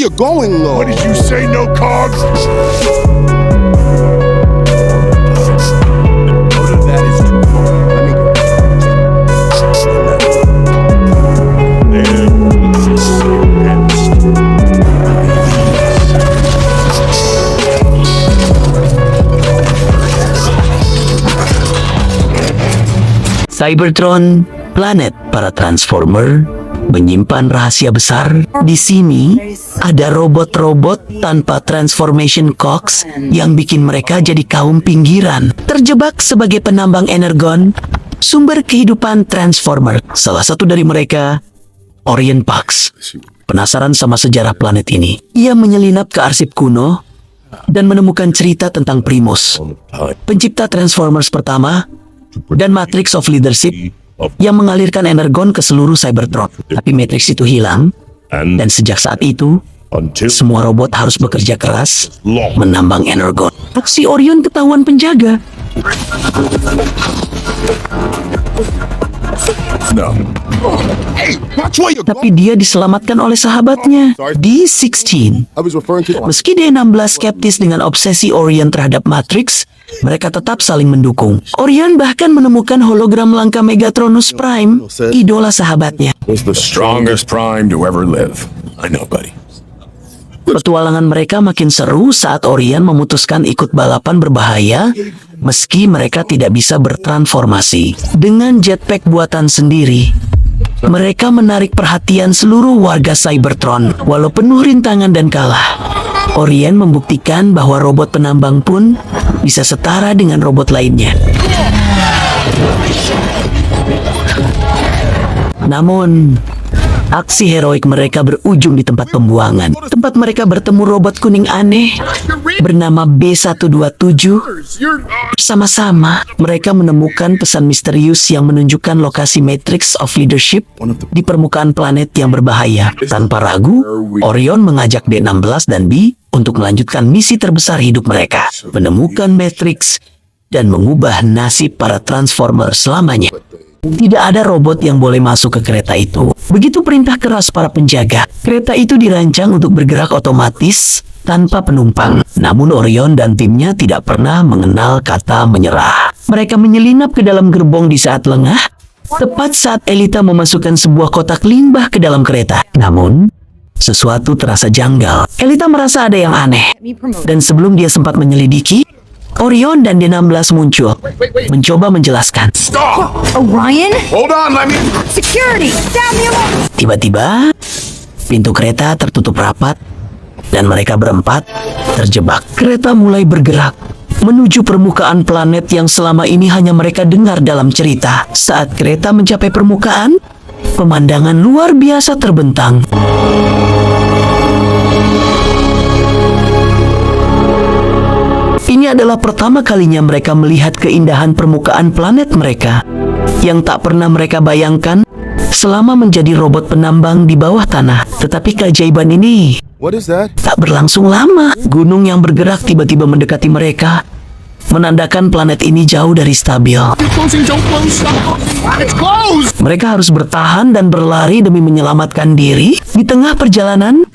you're going, though. What did you say, no cogs? That is too far. Let me go. Cybertron, planet para Transformer, menyimpan rahasia besar. Di sini, ada robot-robot tanpa transformation cogs yang bikin mereka jadi kaum pinggiran. Terjebak sebagai penambang energon, sumber kehidupan Transformer. Salah satu dari mereka, Orion Pax. Penasaran sama sejarah planet ini. Ia menyelinap ke arsip kuno dan menemukan cerita tentang Primus, pencipta Transformers pertama, dan Matrix of Leadership yang mengalirkan energon ke seluruh Cybertron. Tapi Matrix itu hilang, dan sejak saat itu, semua robot harus bekerja keras menambang energon. Aksi Orion ketahuan penjaga. Tapi dia diselamatkan oleh sahabatnya, D16. Meski D16 skeptis dengan obsesi Orion terhadap Matrix, mereka tetap saling mendukung. Orion bahkan menemukan hologram langka Megatronus Prime, idola sahabatnya. Was the strongest prime to ever live. I know, buddy. Petualangan mereka makin seru saat Orion memutuskan ikut balapan berbahaya meski mereka tidak bisa bertransformasi. Dengan jetpack buatan sendiri, mereka menarik perhatian seluruh warga Cybertron. Walau penuh rintangan dan kalah, Orion membuktikan bahwa robot penambang pun bisa setara dengan robot lainnya. Namun, aksi heroik mereka berujung di tempat pembuangan. Tempat mereka bertemu robot kuning aneh bernama B127. Bersama-sama, mereka menemukan pesan misterius yang menunjukkan lokasi Matrix of Leadership di permukaan planet yang berbahaya. Tanpa ragu, Orion mengajak D16 dan B untuk melanjutkan misi terbesar hidup mereka, menemukan Matrix dan mengubah nasib para Transformer selamanya. Tidak ada robot yang boleh masuk ke kereta itu. Begitu perintah keras para penjaga, kereta itu dirancang untuk bergerak otomatis tanpa penumpang. Namun Orion dan timnya tidak pernah mengenal kata menyerah. Mereka menyelinap ke dalam gerbong di saat lengah, tepat saat Elita memasukkan sebuah kotak limbah ke dalam kereta. Namun, sesuatu terasa janggal. Elita merasa ada yang aneh. Dan sebelum dia sempat menyelidiki, Orion dan D16 muncul, mencoba menjelaskan. Stop! Orion? Hold on, let me... Security! Samuel! Tiba-tiba, pintu kereta tertutup rapat, dan mereka berempat terjebak. Kereta mulai bergerak menuju permukaan planet yang selama ini hanya mereka dengar dalam cerita. Saat kereta mencapai permukaan, pemandangan luar biasa terbentang. Ini adalah pertama kalinya mereka melihat keindahan permukaan planet mereka yang tak pernah mereka bayangkan selama menjadi robot penambang di bawah tanah. Tetapi keajaiban ini tak berlangsung lama. Gunung yang bergerak tiba-tiba mendekati mereka, menandakan planet ini jauh dari stabil. Mereka harus bertahan dan berlari demi menyelamatkan diri. Di tengah perjalanan,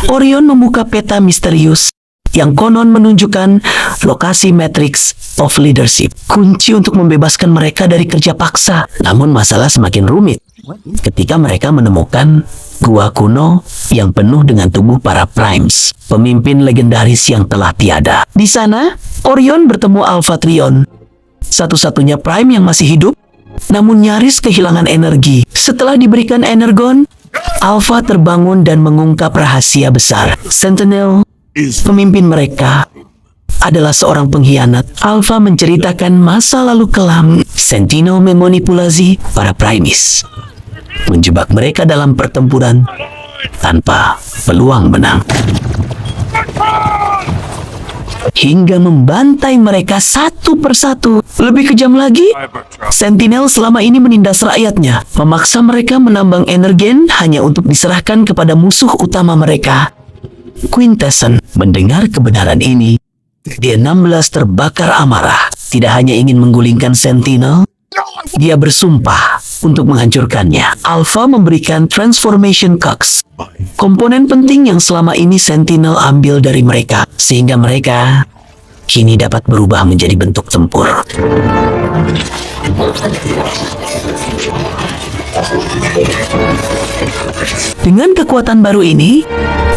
Orion membuka peta misterius yang konon menunjukkan lokasi Matrix of Leadership, kunci untuk membebaskan mereka dari kerja paksa. Namun masalah semakin rumit ketika mereka menemukan gua kuno yang penuh dengan tubuh para Primes, pemimpin legendaris yang telah tiada. Di sana, Orion bertemu Alpha Trion, satu-satunya Prime yang masih hidup, namun nyaris kehilangan energi. Setelah diberikan energon, Alpha terbangun dan mengungkap rahasia besar. Sentinel, pemimpin mereka, adalah seorang pengkhianat. Alpha menceritakan masa lalu kelam. Sentinel memanipulasi para Primes, menjebak mereka dalam pertempuran tanpa peluang menang, hingga membantai mereka satu persatu. Lebih kejam lagi, Sentinel selama ini menindas rakyatnya, memaksa mereka menambang energen hanya untuk diserahkan kepada musuh utama mereka, Quintessence. Mendengar kebenaran ini, D16 terbakar amarah. Tidak hanya ingin menggulingkan Sentinel, dia bersumpah untuk menghancurkannya. Alpha memberikan Transformation Cogs, komponen penting yang selama ini Sentinel ambil dari mereka, sehingga mereka kini dapat berubah menjadi bentuk tempur. Dengan kekuatan baru ini,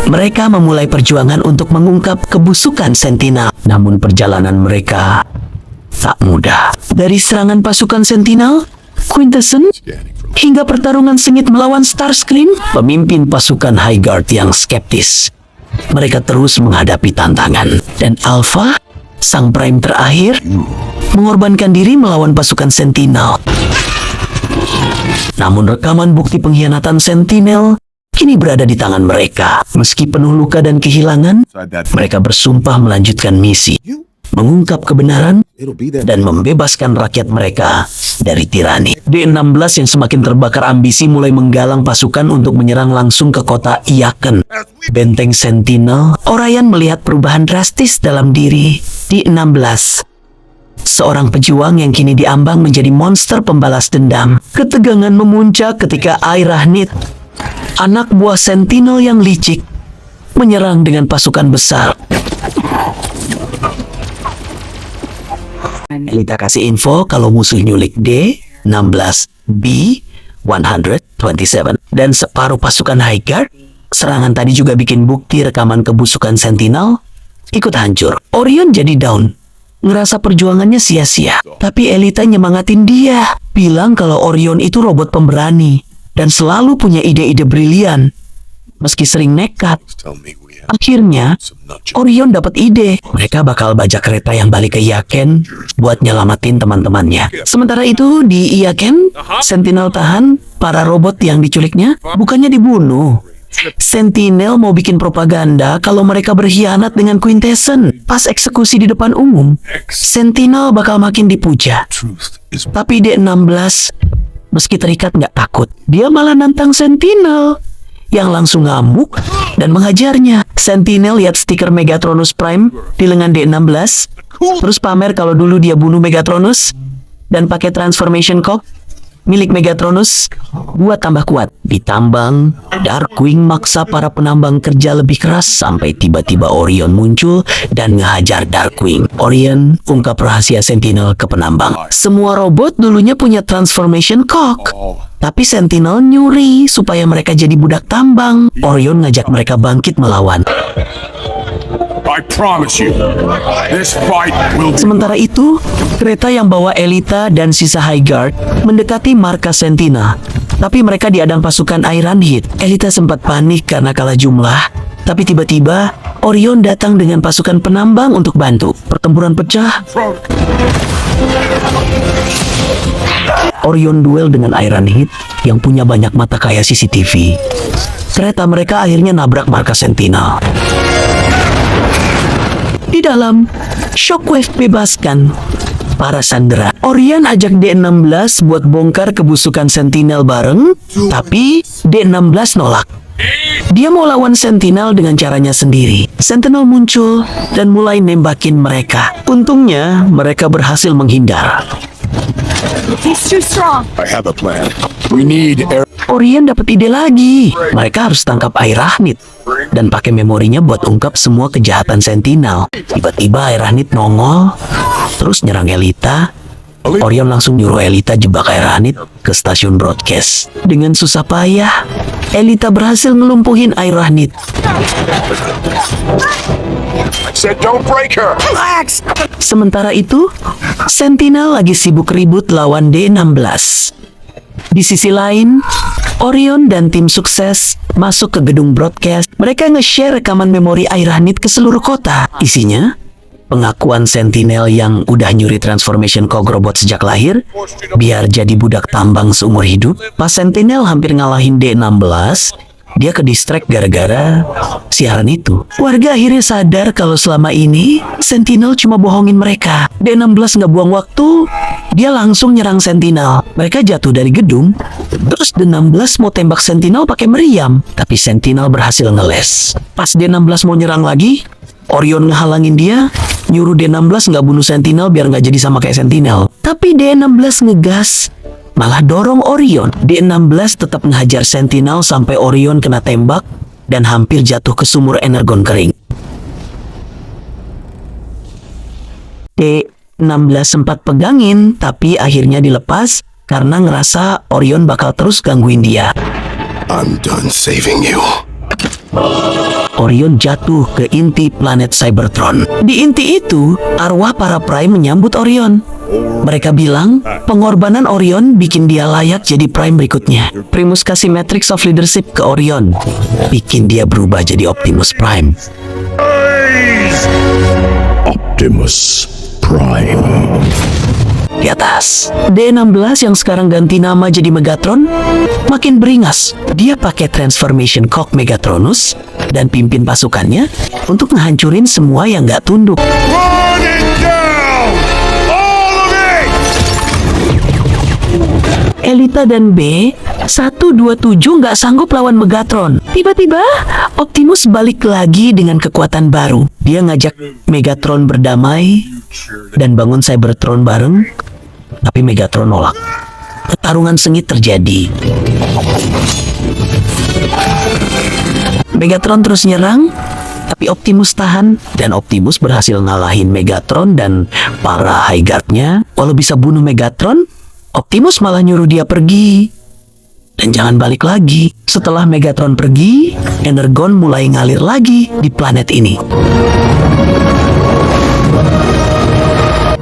mereka memulai perjuangan untuk mengungkap kebusukan Sentinel. Namun perjalanan mereka tak mudah. Dari serangan pasukan Sentinel, Quintessence, hingga pertarungan sengit melawan Starscream, pemimpin pasukan High Guard yang skeptis. Mereka terus menghadapi tantangan. Dan Alpha, sang Prime terakhir, mengorbankan diri melawan pasukan Sentinel. Namun rekaman bukti pengkhianatan Sentinel kini berada di tangan mereka. Meski penuh luka dan kehilangan, mereka bersumpah melanjutkan misi, mengungkap kebenaran, dan membebaskan rakyat mereka dari tirani. D16 yang semakin terbakar ambisi mulai menggalang pasukan untuk menyerang langsung ke kota Iaken, benteng Sentinel. Orion melihat perubahan drastis dalam diri D16. Seorang pejuang yang kini diambang menjadi monster pembalas dendam. Ketegangan memuncak ketika Airahnid, anak buah Sentinel yang licik, menyerang dengan pasukan besar. Elita kasih info kalau musuh nyulik D16B-127 dan separuh pasukan High Guard. Serangan tadi juga bikin bukti rekaman kebusukan Sentinel ikut hancur. Orion jadi down, ngerasa perjuangannya sia-sia. Tapi Elita nyemangatin dia, bilang kalau Orion itu robot pemberani dan selalu punya ide-ide brilian, meski sering nekat. Akhirnya, Orion dapat ide. Mereka bakal bajak kereta yang balik ke Iaken buat nyelamatin teman-temannya. Sementara itu, di Iaken, Sentinel tahan para robot yang diculiknya, bukannya dibunuh. Sentinel mau bikin propaganda kalau mereka berkhianat dengan Quintessence. Pas eksekusi di depan umum, Sentinel bakal makin dipuja. Tapi D16, meski terikat nggak takut, dia malah nantang Sentinel, yang langsung ngamuk dan menghajarnya. Sentinel lihat stiker Megatronus Prime di lengan D16, terus pamer kalau dulu dia bunuh Megatronus dan pakai Transformation Cog milik Megatronus buat tambah kuat. Ditambang, Darkwing maksa para penambang kerja lebih keras sampai tiba-tiba Orion muncul dan ngehajar Darkwing. Orion ungkap rahasia Sentinel ke penambang. Semua robot dulunya punya Transformation Cog, tapi Sentinel nyuri supaya mereka jadi budak tambang. Orion ngajak mereka bangkit melawan. I promise you, this fight will be... Sementara itu, kereta yang bawa Elita dan sisa High Guard mendekati markas Sentinel. Tapi mereka diadang pasukan Airahnid. Elita sempat panik karena kalah jumlah. Tapi tiba-tiba, Orion datang dengan pasukan penambang untuk bantu. Pertempuran pecah. Orion duel dengan Airahnid yang punya banyak mata kayak CCTV. Kereta mereka akhirnya nabrak markas Sentinel. Di dalam, Shockwave bebaskan para sandera. Orion ajak D16 buat bongkar kebusukan Sentinel bareng, tapi D16 nolak. Dia mau lawan Sentinel dengan caranya sendiri. Sentinel muncul dan mulai nembakin mereka. Untungnya, mereka berhasil menghindar. He's too strong. I have a plan. We need air... Orion dapat ide lagi. Mereka harus tangkap Airahnid dan pakai memorinya buat ungkap semua kejahatan Sentinel. Tiba-tiba Airahnid nongol, terus nyerang Elita. Orion langsung nyuruh Elita jebak Airahnid ke stasiun broadcast. Dengan susah payah, Elita berhasil ngelumpuhin Airahnid. I said don't break her! Relax. Sementara itu, Sentinel lagi sibuk ribut lawan D16. Di sisi lain, Orion dan tim sukses masuk ke gedung broadcast. Mereka nge-share rekaman memori Airahnid ke seluruh kota. Isinya, pengakuan Sentinel yang udah nyuri Transformation Cog robot sejak lahir, biar jadi budak tambang seumur hidup. Pas Sentinel hampir ngalahin D16, dia ke distract gara-gara siaran itu. Warga akhirnya sadar kalau selama ini Sentinel cuma bohongin mereka. D16 nggak buang waktu, dia langsung nyerang Sentinel. Mereka jatuh dari gedung, terus D16 mau tembak Sentinel pakai meriam, tapi Sentinel berhasil ngeles. Pas D16 mau nyerang lagi, Orion ngehalangin dia, nyuruh D16 nggak bunuh Sentinel biar nggak jadi sama kayak Sentinel. Tapi D16 ngegas malah dorong Orion. D16 tetap ngehajar Sentinel sampai Orion kena tembak dan hampir jatuh ke sumur energon kering. D16 sempat pegangin, tapi akhirnya dilepas karena ngerasa Orion bakal terus gangguin dia. I'm done saving you. Orion jatuh ke inti planet Cybertron. Di inti itu, arwah para Prime menyambut Orion. Mereka bilang, pengorbanan Orion bikin dia layak jadi Prime berikutnya. Primus kasih Matrix of Leadership ke Orion, bikin dia berubah jadi Optimus Prime. Optimus Prime. Di atas, D16 yang sekarang ganti nama jadi Megatron makin beringas. Dia pakai Transformation Cock Megatronus dan pimpin pasukannya untuk ngehancurin semua yang gak tunduk. Run it down! All of it! Elita dan B127 nggak sanggup lawan Megatron. Tiba-tiba, Optimus balik lagi dengan kekuatan baru. Dia ngajak Megatron berdamai dan bangun Cybertron bareng, tapi Megatron nolak. Pertarungan sengit terjadi. Megatron terus nyerang, tapi Optimus tahan, dan Optimus berhasil ngalahin Megatron dan para High Guard-nya. Walau bisa bunuh Megatron, Optimus malah nyuruh dia pergi dan jangan balik lagi. Setelah Megatron pergi, energon mulai ngalir lagi di planet ini.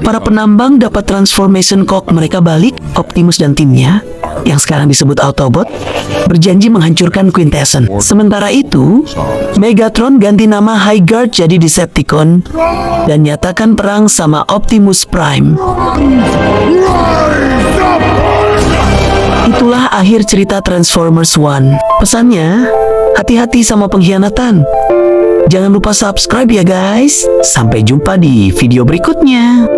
Para penambang dapat Transformation Cock mereka balik. Optimus dan timnya, yang sekarang disebut Autobot, berjanji menghancurkan Quintessence. Sementara itu, Megatron ganti nama High Guard jadi Decepticon dan nyatakan perang sama Optimus Prime. Itulah akhir cerita Transformers One. Pesannya, hati-hati sama pengkhianatan. Jangan lupa subscribe ya guys. Sampai jumpa di video berikutnya.